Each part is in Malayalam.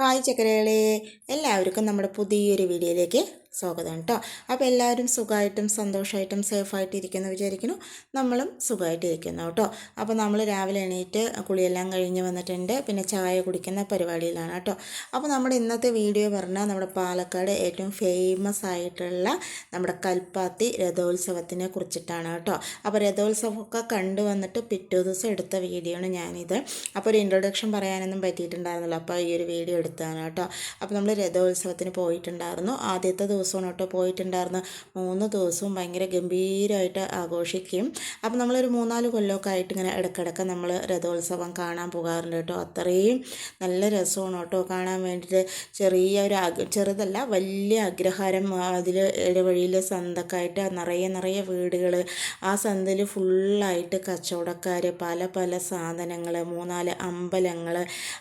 ഹായ് ചക്കരകളെ, എല്ലാവർക്കും നമ്മുടെ പുതിയൊരു വീഡിയോയിലേക്ക് സ്വാഗതം കേട്ടോ. അപ്പോൾ എല്ലാവരും സുഖമായിട്ടും സന്തോഷമായിട്ടും സേഫായിട്ട് ഇരിക്കുന്നു വിചാരിക്കുന്നു. നമ്മളും സുഖമായിട്ടിരിക്കുന്നു കേട്ടോ. അപ്പോൾ നമ്മൾ രാവിലെ എണീറ്റ് കുളിയെല്ലാം കഴിഞ്ഞ് വന്നിട്ടുണ്ട്. പിന്നെ ചായ കുടിക്കുന്ന പരിപാടിയിലാണ് കേട്ടോ. അപ്പോൾ നമ്മുടെ ഇന്നത്തെ വീഡിയോ പറഞ്ഞാൽ നമ്മുടെ പാലക്കാട് ഏറ്റവും ഫേമസ് ആയിട്ടുള്ള നമ്മുടെ കൽപ്പാത്തി രഥോത്സവത്തിനെ കുറിച്ചിട്ടാണ് കേട്ടോ. അപ്പോൾ രഥോത്സവമൊക്കെ കണ്ടുവന്നിട്ട് പിറ്റേ ദിവസം എടുത്ത വീഡിയോ ആണ് ഞാനിത്. അപ്പോൾ ഒരു ഇൻട്രൊഡക്ഷൻ പറയാനൊന്നും പറ്റിയിട്ടുണ്ടായിരുന്നില്ല. അപ്പോൾ ഈ ഒരു വീഡിയോ എടുത്താണ് കേട്ടോ. അപ്പോൾ നമ്മൾ രഥോത്സവത്തിന് പോയിട്ടുണ്ടായിരുന്നു. ആദ്യത്തെ ദിവസമാണ് കേട്ടോ പോയിട്ടുണ്ടായിരുന്നു. 3 ദിവസവും ഭയങ്കര ഗംഭീരമായിട്ട് ആഘോഷിക്കും. അപ്പോൾ നമ്മളൊരു 3-4 കൊല്ലമൊക്കെ ആയിട്ട് ഇങ്ങനെ ഇടയ്ക്കിടയ്ക്ക് നമ്മൾ രഥോത്സവം കാണാൻ പോകാറുണ്ട് കേട്ടോ. അത്രയും നല്ല രസമാണ് കേട്ടോ കാണാൻ വേണ്ടിയിട്ട്. ചെറുതല്ല, വലിയ അഗ്രഹാരം, അതിൽ ഇടവഴിയിൽ സന്തൊക്കെയായിട്ട് നിറയെ വീടുകൾ. ആ സന്ധിൽ ഫുള്ളായിട്ട് കച്ചവടക്കാർ, പല പല സാധനങ്ങൾ, 3-4 അമ്പലങ്ങൾ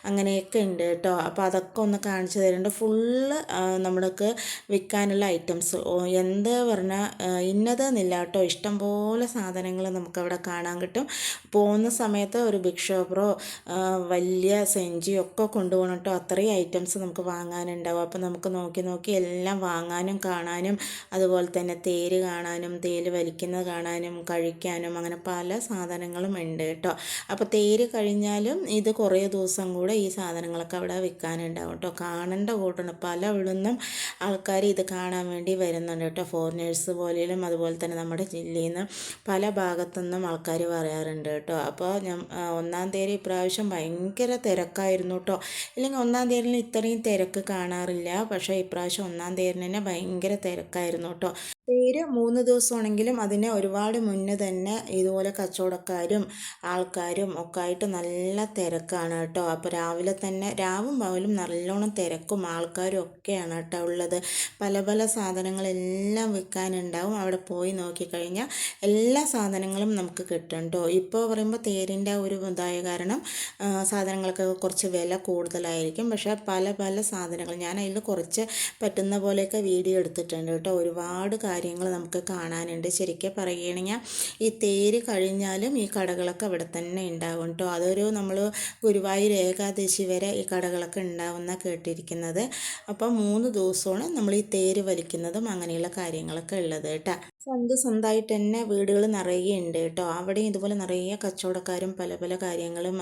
അങ്ങനെയൊക്കെ ഉണ്ട് കേട്ടോ. അപ്പോൾ അതൊക്കെ ഒന്ന് കാണിച്ചു തരുന്നുണ്ട്. ഫുള്ള് നമ്മൾക്ക് വിൽക്കാനുള്ള ഐറ്റംസ് എന്ത് പറഞ്ഞാൽ ഇന്നതെന്നില്ല കേട്ടോ. ഇഷ്ടംപോലെ സാധനങ്ങൾ നമുക്കവിടെ കാണാൻ കിട്ടും. പോകുന്ന സമയത്ത് ഒരു ബിഗ് ഷോപ്പറോ വലിയ സെഞ്ചിയോ ഒക്കെ കൊണ്ടുപോകണം കേട്ടോ. അത്രയും ഐറ്റംസ് നമുക്ക് വാങ്ങാനുണ്ടാവും. അപ്പോൾ നമുക്ക് നോക്കി എല്ലാം വാങ്ങാനും കാണാനും, അതുപോലെ തന്നെ തേര് കാണാനും, തേര് വലിക്കുന്നത് കാണാനും, കഴിക്കാനും, അങ്ങനെ പല സാധനങ്ങളും ഉണ്ട് കേട്ടോ. അപ്പോൾ തേര് കഴിഞ്ഞാലും ഇത് കുറേ ദിവസം കൂടെ ഈ സാധനങ്ങളൊക്കെ അവിടെ വിൽക്കാനുണ്ടാവും കേട്ടോ. കാണേണ്ട കൂട്ടാണ്. പല ഇവിടുന്നും ആൾക്കാർ ഇത് കാണാൻ വേണ്ടി വരുന്നുണ്ട് കേട്ടോ. ഫോറിനേഴ്സ് പോലെയും അതുപോലെ തന്നെ നമ്മുടെ ജില്ലയിൽ നിന്ന് പല ഭാഗത്തുനിന്നും ആൾക്കാർ പറയാറുണ്ട് കേട്ടോ. അപ്പോൾ ഞാൻ 1-ാം തീയതി ഇപ്രാവശ്യം ഭയങ്കര തിരക്കായിരുന്നു കേട്ടോ. ഇല്ലെങ്കിൽ 1-ാം തീയതിയിൽ ഇത്രയും തിരക്ക് കാണാറില്ല. പക്ഷേ ഇപ്രാവശ്യം 1-ാം തീയതിന് തന്നെ ഭയങ്കര തിരക്കായിരുന്നു കേട്ടോ. തേര് 3 ദിവസമാണെങ്കിലും അതിന് ഒരുപാട് മുന്നേ തന്നെ ഇതുപോലെ കച്ചവടക്കാരും ആൾക്കാരും ഒക്കെ ആയിട്ട് നല്ല തിരക്കാണ് കേട്ടോ. അപ്പോൾ രാവിലെ തന്നെ രാവും പകലും നല്ലോണം തിരക്കും ആൾക്കാരും ഒക്കെയാണ് കേട്ടോ ഉള്ളത്. പല പല സാധനങ്ങളെല്ലാം വിൽക്കാനുണ്ടാവും. അവിടെ പോയി നോക്കിക്കഴിഞ്ഞാൽ എല്ലാ സാധനങ്ങളും നമുക്ക് കിട്ടും കേട്ടോ. ഇപ്പോൾ പറയുമ്പോൾ തേരിൻ്റെ ഒരു ഇതായ കാരണം സാധനങ്ങൾക്ക് കുറച്ച് വില കൂടുതലായിരിക്കും. പക്ഷേ പല പല സാധനങ്ങൾ ഞാൻ അതിൽ കുറച്ച് പറ്റുന്ന പോലെയൊക്കെ വീഡിയോ എടുത്തിട്ടുണ്ട് കേട്ടോ. ഒരുപാട് കാര്യങ്ങൾ നമുക്ക് കാണാനുണ്ട്. ശരിക്കും പറയുകയാണെങ്കിൽ ഈ തേര് കഴിഞ്ഞാലും ഈ കടകളൊക്കെ ഇവിടെ തന്നെ ഉണ്ടാവും കേട്ടോ. അതൊരു നമ്മൾ ഗുരുവായൂർ ഏകാദശി വരെ ഈ കടകളൊക്കെ ഉണ്ടാവുന്ന കേട്ടിരിക്കുന്നത്. അപ്പോൾ 3 ദിവസമാണ് നമ്മൾ ഈ തേര് വലിക്കുന്നതും അങ്ങനെയുള്ള കാര്യങ്ങളൊക്കെ ഉള്ളത് കേട്ടോ. സ്വന്തമായിട്ട് തന്നെ വീടുകൾ നിറയെ ഉണ്ട് കേട്ടോ. അവിടെയും ഇതുപോലെ നിറയെ കച്ചവടക്കാരും പല പല കാര്യങ്ങളും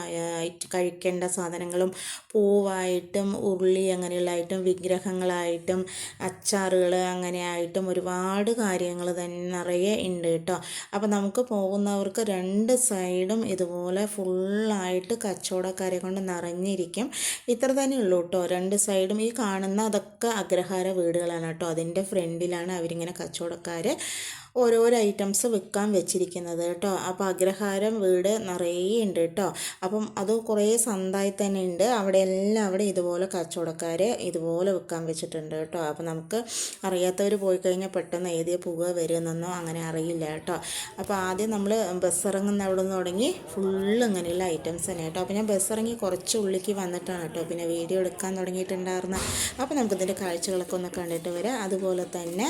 കഴിക്കേണ്ട സാധനങ്ങളും പൂവായിട്ടും ഉരുളി അങ്ങനെയുള്ളതായിട്ടും വിഗ്രഹങ്ങളായിട്ടും അച്ചാറുകൾ അങ്ങനെയായിട്ടും ഒരുപാട് കാര്യങ്ങൾ തന്നെ നിറയെ ഉണ്ട് കേട്ടോ. അപ്പോൾ നമുക്ക് പോകുന്നവർക്ക് 2 സൈഡും ഇതുപോലെ ഫുള്ളായിട്ട് കച്ചവടക്കാരെ കൊണ്ട് നിറഞ്ഞിരിക്കും. ഇത്ര തന്നെ ഉള്ളൂ കേട്ടോ. 2 സൈഡും ഈ കാണുന്ന അതൊക്കെ അഗ്രഹാര വീടുകളാണ് കേട്ടോ. അതിൻ്റെ ഫ്രണ്ടിലാണ് അവരിങ്ങനെ കച്ചവടക്കാർ ഓരോരോ ഐറ്റംസ് വിൽക്കാൻ വെച്ചിരിക്കുന്നത് കേട്ടോ. അപ്പോൾ അഗ്രഹാരം വീട് നിറയെ ഉണ്ട് കേട്ടോ. അപ്പം അത് കുറേ സന്തായി തന്നെ ഉണ്ട്. അവിടെ ഇതുപോലെ കച്ചവടക്കാർ ഇതുപോലെ വിൽക്കാൻ വെച്ചിട്ടുണ്ട് കേട്ടോ. അപ്പോൾ നമുക്ക് അറിയാത്തവർ പോയി കഴിഞ്ഞാൽ പെട്ടെന്ന് ഏതിയ പുക വരുമെന്നൊന്നും അങ്ങനെ അറിയില്ല കേട്ടോ. അപ്പോൾ ആദ്യം നമ്മൾ ബസ് ഇറങ്ങുന്ന അവിടെ നിന്ന് തുടങ്ങി ഫുള്ള് ഇങ്ങനെയുള്ള ഐറ്റംസ് തന്നെ കേട്ടോ. അപ്പോൾ ഞാൻ ബസ് ഇറങ്ങി കുറച്ച് ഉള്ളിലേക്ക് വന്നിട്ടാണ് കേട്ടോ പിന്നെ വീഡിയോ എടുക്കാൻ തുടങ്ങിയിട്ടുണ്ടായിരുന്നത്. അപ്പോൾ നമുക്കിതിൻ്റെ കാഴ്ചകളൊക്കെ ഒന്ന് കണ്ടിട്ട് വരാം. അതുപോലെ തന്നെ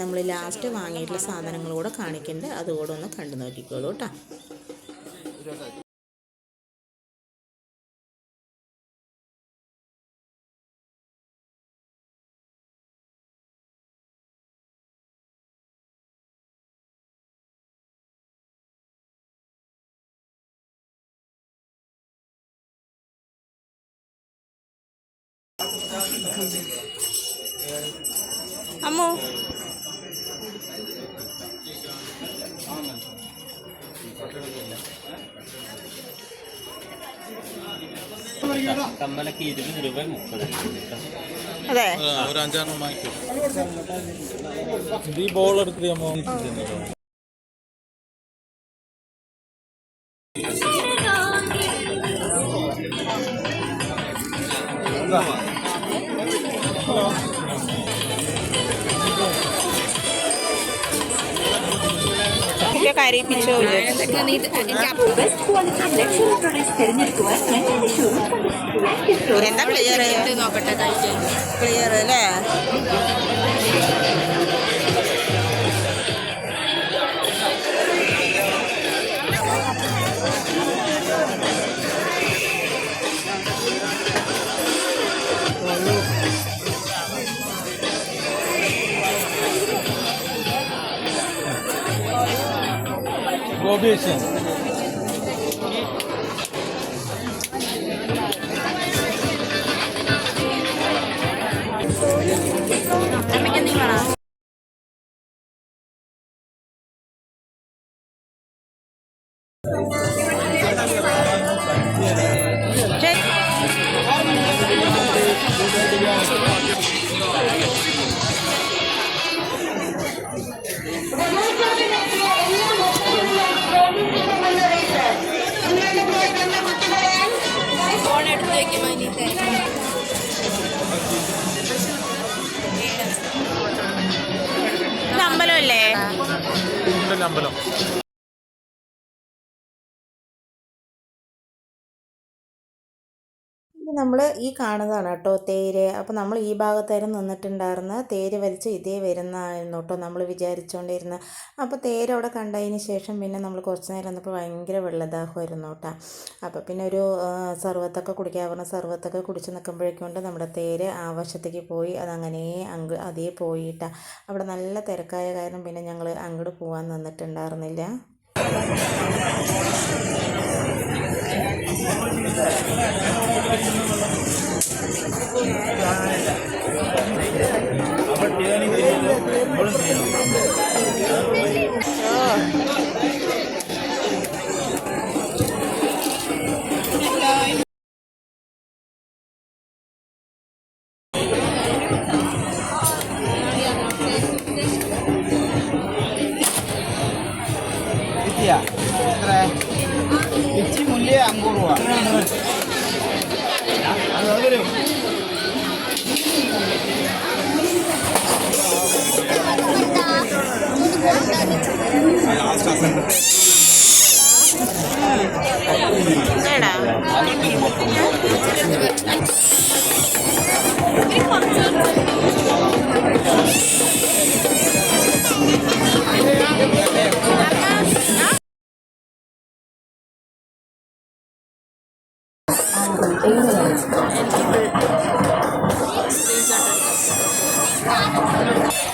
നമ്മൾ ലാസ്റ്റ് വാങ്ങിയിട്ടുള്ള സാധനങ്ങളൂടെ കാണിക്കുന്നുണ്ട്. അതുകൂടെ ഒന്ന് കണ്ടു നോക്കിക്കോളൂ കേട്ടോ. അമ്മോ കമ്മലൊക്കെ 20 രൂപ 30 അതെ ഒരു 5-6 വാങ്ങിക്കും. ഈ ബോൾ എടുക്കുകയാമോ? കരയിപ്പിച്ചോ എന്താ ക്ലിയർ നോക്കട്ടെ. ക്ലിയർ അല്ലേ? Objection. അമ്പലമല്ലേ? അമ്പലം. ഇത് നമ്മൾ ഈ കാണുന്നതാണ് കേട്ടോ തേര്. അപ്പോൾ നമ്മൾ ഈ ഭാഗത്തായിരുന്നു നിന്നിട്ടുണ്ടായിരുന്ന, തേര് വലിച്ച് ഇതേ വരുന്നതായിരുന്നു കേട്ടോ നമ്മൾ വിചാരിച്ചുകൊണ്ടിരുന്നത്. അപ്പോൾ തേര് അവിടെ കണ്ടതിന് ശേഷം പിന്നെ നമ്മൾ കുറച്ച് നേരം വന്നപ്പോൾ ഭയങ്കര വെള്ളദാഹമായിരുന്നു കേട്ടോ. അപ്പോൾ പിന്നെ ഒരു സർവത്തൊക്കെ കുടിക്കാൻ പറഞ്ഞ സർവത്തൊക്കെ കുടിച്ച് നിൽക്കുമ്പോഴേക്കൊണ്ട് നമ്മുടെ തേര് ആ വശത്തേക്ക് പോയി. അതങ്ങനെ അതേ പോയിട്ടാ. അവിടെ നല്ല തിരക്കായ കാരണം പിന്നെ ഞങ്ങൾ അങ്ങോട്ട് പോകാൻ നിന്നിട്ടുണ്ടായിരുന്നില്ല. ഇച്ചി മുല്ലേ 50 രൂപ.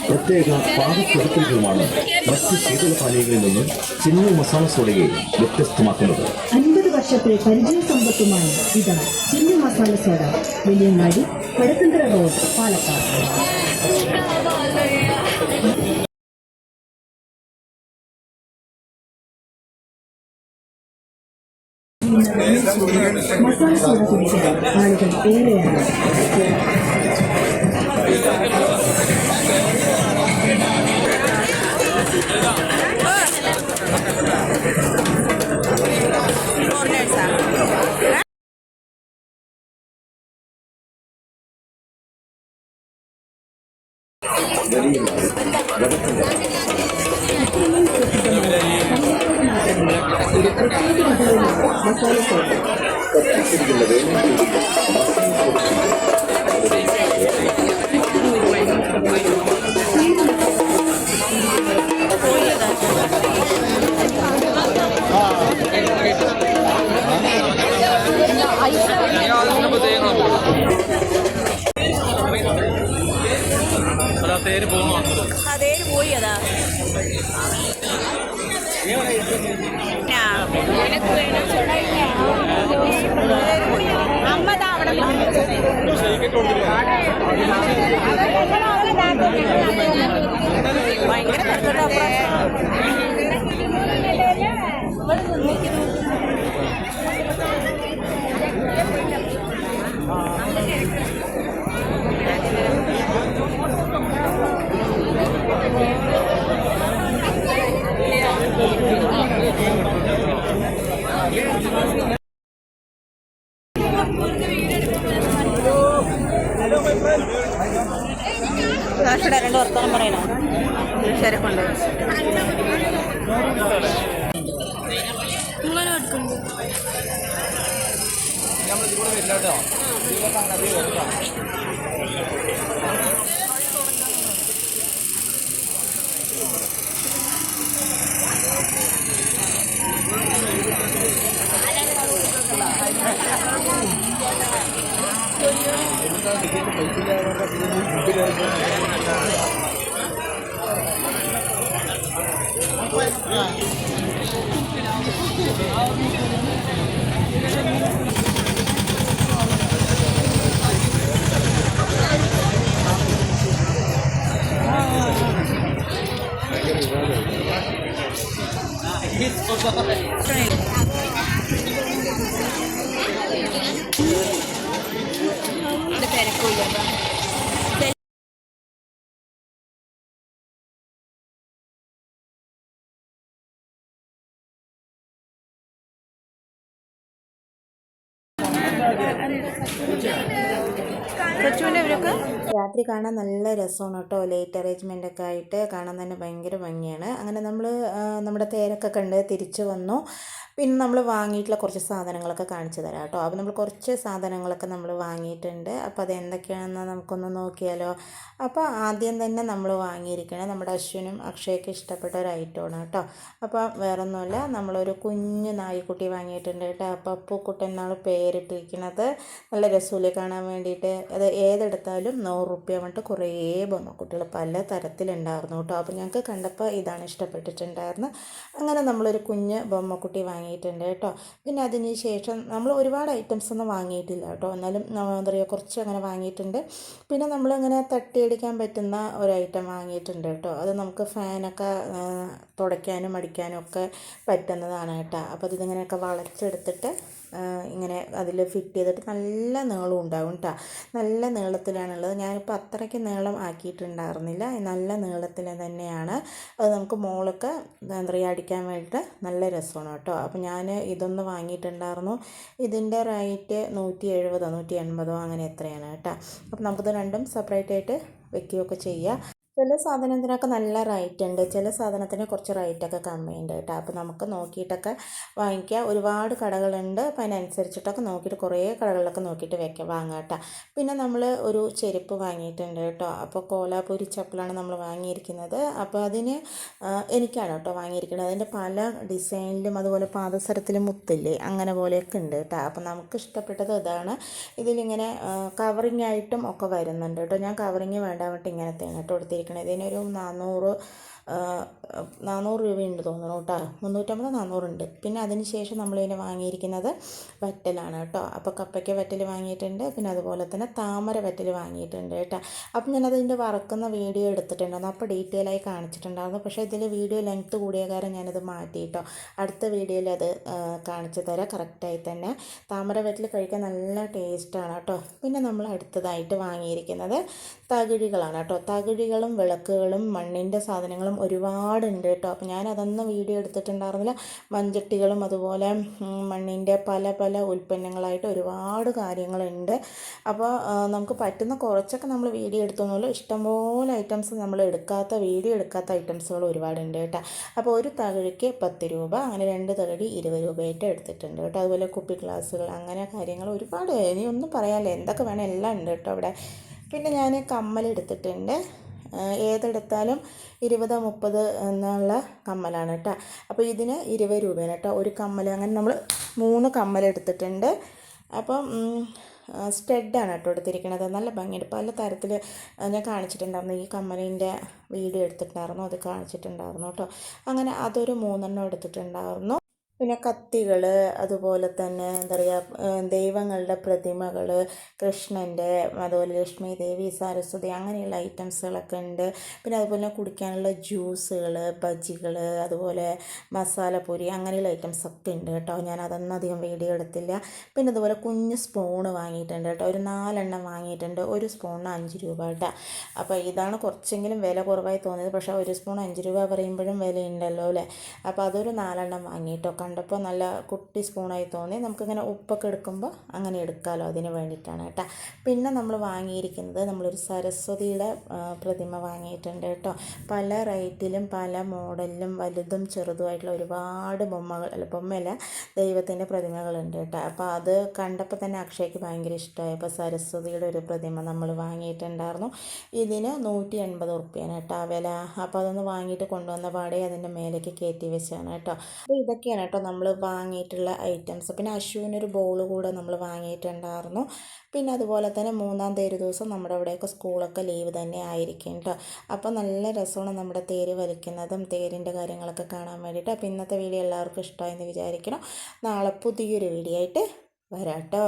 പ്രത്യേക പാകപ്പെടുത്തലുകളുമാണ് മറ്റ് ശീതളപാനീയങ്ങളിൽ നിന്നും ചിന്നു മസാല സോഡയെ വ്യത്യസ്തമാക്കുന്നത്. 50 വർഷത്തെ പരിചയ സമ്പത്തുമായി ഇതാ Chinnu masala soda, Veliyangadi, Vadakkanthara road, Palakkad. Masala soda കുടിക്കാൻ ആളുകൾ ഏറെയാണ്. തേര് പോകുന്നു. തേര് പോയി. അതാ അമ്മതാ അവിടെ ഭയങ്കര രണ്ട് വർത്തമാനം പറയണം. ശരി കൊണ്ട് രാത്രി കാണാൻ നല്ല രസമാണ് കേട്ടോ. ലൈറ്റ് അറേഞ്ച്മെൻ്റ് ഒക്കെ ആയിട്ട് കാണാൻ തന്നെ ഭയങ്കര ഭംഗിയാണ്. അങ്ങനെ നമ്മൾ നമ്മുടെ തേരൊക്കെ കണ്ട് തിരിച്ചു വന്നു. പിന്നെ നമ്മൾ വാങ്ങിയിട്ടുള്ള കുറച്ച് സാധനങ്ങളൊക്കെ കാണിച്ചു തരാം കേട്ടോ. അപ്പോൾ നമ്മൾ കുറച്ച് സാധനങ്ങളൊക്കെ നമ്മൾ വാങ്ങിയിട്ടുണ്ട്. അപ്പോൾ അത് എന്തൊക്കെയാണെന്ന് നമുക്കൊന്ന് നോക്കിയാലോ. അപ്പോൾ ആദ്യം തന്നെ നമ്മൾ വാങ്ങിയിരിക്കണത് നമ്മുടെ അശ്വിനും അക്ഷയൊക്കെ ഇഷ്ടപ്പെട്ട ഒരു ഐറ്റമാണ് കേട്ടോ. അപ്പോൾ വേറൊന്നുമല്ല, നമ്മളൊരു കുഞ്ഞ് നായ്ക്കുട്ടി വാങ്ങിയിട്ടുണ്ട് കേട്ടോ. അപ്പോൾ അപ്പൂക്കുട്ടൻ എന്നാണ് പേരിട്ടിരിക്കുന്നത്. നല്ല രസൂല് കാണാൻ വേണ്ടിയിട്ട്. അത് ഏതെടുത്താലും 100 റുപ്യ പറഞ്ഞിട്ട് കുറേ ബൊമ്മക്കുട്ടികൾ പല തരത്തിലുണ്ടായിരുന്നു കേട്ടോ. അപ്പോൾ ഞങ്ങൾക്ക് കണ്ടപ്പോൾ ഇതാണ് ഇഷ്ടപ്പെട്ടിട്ടുണ്ടായിരുന്നു. അങ്ങനെ നമ്മളൊരു കുഞ്ഞ് ബൊമ്മക്കുട്ടി വാങ്ങിയിട്ടുണ്ട് കേട്ടോ. പിന്നെ അതിന് ശേഷം നമ്മൾ ഒരുപാട് ഐറ്റംസ് ഒന്നും വാങ്ങിയിട്ടില്ല കേട്ടോ. എന്നാലും എന്താ പറയുക, കുറച്ച് അങ്ങനെ വാങ്ങിയിട്ടുണ്ട്. പിന്നെ നമ്മളിങ്ങനെ തട്ടിയടിക്കാൻ പറ്റുന്ന ഒരു ഐറ്റം വാങ്ങിയിട്ടുണ്ട് കേട്ടോ. അത് നമുക്ക് ഫാനൊക്കെ തുടയ്ക്കാനും അടിക്കാനും ഒക്കെ പറ്റുന്നതാണ് കേട്ടോ. അപ്പോൾ ഇതിങ്ങനെയൊക്കെ വളച്ചെടുത്തിട്ട് ഇങ്ങനെ അതിൽ ഫിറ്റ് ചെയ്തിട്ട് നല്ല നീളം ഉണ്ടാവും കേട്ടോ. നല്ല നീളത്തിലാണുള്ളത്. ഞാനിപ്പോൾ അത്രയ്ക്ക് നീളം ആക്കിയിട്ടുണ്ടായിരുന്നില്ല, നല്ല നീളത്തിൽ തന്നെയാണ്. അത് നമുക്ക് മോളൊക്കെ എന്താ പറയുക അടിക്കാൻ വേണ്ടിയിട്ട് നല്ല രസമാണ് കേട്ടോ. അപ്പോൾ ഞാൻ ഇതൊന്ന് വാങ്ങിയിട്ടുണ്ടായിരുന്നു. ഇതിൻ്റെ റേറ്റ് 170 180 അങ്ങനെ എത്രയാണ് കേട്ടോ. അപ്പോൾ നമുക്കിത് രണ്ടും സെപ്പറേറ്റ് ആയിട്ട് വെക്കുകയൊക്കെ ചെയ്യാം. ചില സാധനത്തിനൊക്കെ നല്ല റേറ്റ് ഉണ്ട്, ചില സാധനത്തിന് കുറച്ച് റേറ്റൊക്കെ കമ്മിയുണ്ട് കേട്ടോ. അപ്പോൾ നമുക്ക് നോക്കിയിട്ടൊക്കെ വാങ്ങിക്കുക. ഒരുപാട് കടകളുണ്ട്. അപ്പോൾ അതിനനുസരിച്ചിട്ടൊക്കെ നോക്കിയിട്ട് കുറേ കടകളിലൊക്കെ നോക്കിയിട്ട് വാങ്ങാം കേട്ടോ. പിന്നെ നമ്മൾ ഒരു ചെരുപ്പ് വാങ്ങിയിട്ടുണ്ട് കേട്ടോ. അപ്പോൾ കോലാപൂരി ചപ്പലാണ് നമ്മൾ വാങ്ങിയിരിക്കുന്നത്. അപ്പോൾ അതിന് എനിക്കാണ് കേട്ടോ വാങ്ങിയിരിക്കുന്നത്. അതിൻ്റെ പല ഡിസൈനിലും അതുപോലെ പാദസരത്തിലും മുത്തില്ലേ അങ്ങനെ പോലെയൊക്കെ ഉണ്ട് കേട്ടോ. അപ്പോൾ നമുക്ക് ഇഷ്ടപ്പെട്ടത് ഇതാണ്. ഇതിലിങ്ങനെ കവറിങ് ആയിട്ടും ഒക്കെ വരുന്നുണ്ട് കേട്ടോ. ഞാൻ കവറിങ് വേണ്ട പറഞ്ഞിട്ട് ഇങ്ങനത്തെയാണ് കേട്ടോ കൊടുത്തിരിക്കുന്നത്. ഇതിനൊരു 400 രൂപയുണ്ട് തോന്നുന്നു കേട്ടോ. 350 400 ഉണ്ട്. പിന്നെ അതിന് ശേഷം നമ്മളിതിനെ വാങ്ങിയിരിക്കുന്നത് വറ്റലാണ് കേട്ടോ. അപ്പോൾ കപ്പയ്ക്ക വറ്റൽ വാങ്ങിയിട്ടുണ്ട്. പിന്നെ അതുപോലെ തന്നെ താമര വറ്റൽ വാങ്ങിയിട്ടുണ്ട് കേട്ടോ. അപ്പം ഞാനതിൻ്റെ വറക്കുന്ന വീഡിയോ എടുത്തിട്ടുണ്ടായിരുന്നു. അപ്പോൾ ഡീറ്റെയിൽ ആയി കാണിച്ചിട്ടുണ്ടായിരുന്നു. പക്ഷേ ഇതിൽ വീഡിയോ ലെങ്ത്ത് കൂടിയ കാരണം ഞാനത് മാറ്റി കേട്ടോ. അടുത്ത വീഡിയോയിൽ അത് കാണിച്ചു തരാം കറക്റ്റായി തന്നെ. താമര വറ്റൽ കഴിക്കാൻ നല്ല ടേസ്റ്റാണ് കേട്ടോ. പിന്നെ നമ്മൾ അടുത്തതായിട്ട് വാങ്ങിയിരിക്കുന്നത് തകിഴികളാണ് കേട്ടോ. തകിഴികളും വിളക്കുകളും മണ്ണിൻ്റെ സാധനങ്ങളും ഒരുപാടുണ്ട് കേട്ടോ. അപ്പോൾ ഞാൻ അതൊന്നും വീഡിയോ എടുത്തിട്ടുണ്ടായിരുന്നില്ല. മൺചട്ടികളും അതുപോലെ മണ്ണിൻ്റെ പല പല ഉൽപ്പന്നങ്ങളായിട്ട് ഒരുപാട് കാര്യങ്ങളുണ്ട്. അപ്പോൾ നമുക്ക് പറ്റുന്ന കുറച്ചൊക്കെ നമ്മൾ വീഡിയോ എടുത്തൊന്നുമില്ല. ഇഷ്ടംപോലെ ഐറ്റംസ് നമ്മൾ വീഡിയോ എടുക്കാത്ത ഐറ്റംസുകൾ ഒരുപാടുണ്ട് കേട്ടോ. അപ്പോൾ ഒരു തകിഴിക്ക് 10 രൂപ, അങ്ങനെ 2 തകിഴി 20 രൂപയായിട്ട് എടുത്തിട്ടുണ്ട് കേട്ടോ. അതുപോലെ കുപ്പി ഗ്ലാസ്സുകൾ അങ്ങനെ കാര്യങ്ങൾ ഒരുപാട്, ഇനി ഒന്നും പറയാനില്ല, എന്തൊക്കെ വേണം എല്ലാം ഉണ്ട് കേട്ടോ അവിടെ. പിന്നെ ഞാൻ കമ്മലെടുത്തിട്ടുണ്ട്. ഏതെടുത്താലും 20 30 എന്നുള്ള കമ്മലാണ് കേട്ടോ. അപ്പോൾ ഇതിന് 20 രൂപയാണ് കേട്ടോ ഒരു കമ്മൽ. അങ്ങനെ നമ്മൾ 3 കമ്മലെടുത്തിട്ടുണ്ട്. അപ്പം സ്റ്റഡാണ് കേട്ടോ എടുത്തിരിക്കുന്നത്. നല്ല ഭംഗിയുണ്ട്. പല തരത്തിൽ ഞാൻ കാണിച്ചിട്ടുണ്ടായിരുന്നു. ഈ കമ്മലിൻ്റെ വീഡിയോ എടുത്തിട്ടുണ്ടായിരുന്നു, അത് കാണിച്ചിട്ടുണ്ടായിരുന്നു കേട്ടോ. അങ്ങനെ അതൊരു 3 എടുത്തിട്ടുണ്ടായിരുന്നു. പിന്നെ കത്തികൾ, അതുപോലെ തന്നെ എന്താ പറയുക ദൈവങ്ങളുടെ പ്രതിമകൾ, കൃഷ്ണൻ്റെ, അതുപോലെ ലക്ഷ്മി ദേവി, സരസ്വതി അങ്ങനെയുള്ള ഐറ്റംസുകളൊക്കെ ഉണ്ട്. പിന്നെ അതുപോലെ കുടിക്കാനുള്ള ജ്യൂസുകൾ, ബജികൾ, അതുപോലെ മസാലപ്പൊരി അങ്ങനെയുള്ള ഐറ്റംസൊക്കെ ഉണ്ട് കേട്ടോ. ഞാൻ അതൊന്നും അധികം വീഡിയോ എടുത്തില്ല. പിന്നെ അതുപോലെ കുഞ്ഞ് സ്പൂണ് വാങ്ങിയിട്ടുണ്ട് കേട്ടോ. ഒരു 4 എണ്ണം വാങ്ങിയിട്ടുണ്ട്. ഒരു സ്പൂണിന് 5 രൂപ കേട്ടോ. അപ്പോൾ ഇതാണ് കുറച്ചെങ്കിലും വില കുറവായി തോന്നിയത്. പക്ഷേ ഒരു സ്പൂൺ 5 രൂപ പറയുമ്പോഴും വിലയുണ്ടല്ലോ അല്ലേ. അപ്പോൾ അതൊരു 4 എണ്ണം വാങ്ങിയിട്ടോ. കണ്ടപ്പോൾ നല്ല കുട്ടി സ്പൂണായി തോന്നി. നമുക്കിങ്ങനെ ഉപ്പൊക്കെ എടുക്കുമ്പോൾ അങ്ങനെ എടുക്കാമല്ലോ, അതിന് വേണ്ടിയിട്ടാണ് കേട്ടോ. പിന്നെ നമ്മൾ വാങ്ങിയിരിക്കുന്നത് നമ്മളൊരു സരസ്വതിയുടെ പ്രതിമ വാങ്ങിയിട്ടുണ്ട് കേട്ടോ. പല റേറ്റിലും പല മോഡലിലും വലുതും ചെറുതുമായിട്ടുള്ള ഒരുപാട് ബൊമ്മയല്ല ദൈവത്തിൻ്റെ പ്രതിമകളുണ്ട് കേട്ടോ. അപ്പോൾ അത് കണ്ടപ്പോൾ തന്നെ അക്ഷയ്ക്ക് ഭയങ്കര ഇഷ്ടമായി. അപ്പോൾ സരസ്വതിയുടെ ഒരു പ്രതിമ നമ്മൾ വാങ്ങിയിട്ടുണ്ടായിരുന്നു. ഇതിന് 180 റുപ്യാണ് കേട്ടോ വില. അപ്പോൾ അതൊന്ന് വാങ്ങിയിട്ട് കൊണ്ടുവന്ന പാടെ അതിൻ്റെ മേലേക്ക് കയറ്റി വെച്ചാണ് കേട്ടോ. അപ്പോൾ ഇതൊക്കെയാണ് കേട്ടോ കേട്ടോ നമ്മൾ വാങ്ങിയിട്ടുള്ള ഐറ്റംസ്. പിന്നെ അശുവിനൊരു ബോൾ കൂടെ നമ്മൾ വാങ്ങിയിട്ടുണ്ടായിരുന്നു. പിന്നെ അതുപോലെ തന്നെ 3-ാം തേര് ദിവസം നമ്മുടെ അവിടെയൊക്കെ സ്കൂളൊക്കെ ലീവ് തന്നെ ആയിരിക്കും കേട്ടോ. അപ്പോൾ നല്ല രസമാണ് നമ്മുടെ തേര് വലിക്കുന്നതും തേരിൻ്റെ കാര്യങ്ങളൊക്കെ കാണാൻ വേണ്ടിയിട്ട്. അപ്പോൾ ഇന്നത്തെ വീഡിയോ എല്ലാവർക്കും ഇഷ്ടമായെന്ന് വിചാരിക്കണം. നാളെ പുതിയൊരു വീഡിയോ ആയിട്ട് വരാം കേട്ടോ.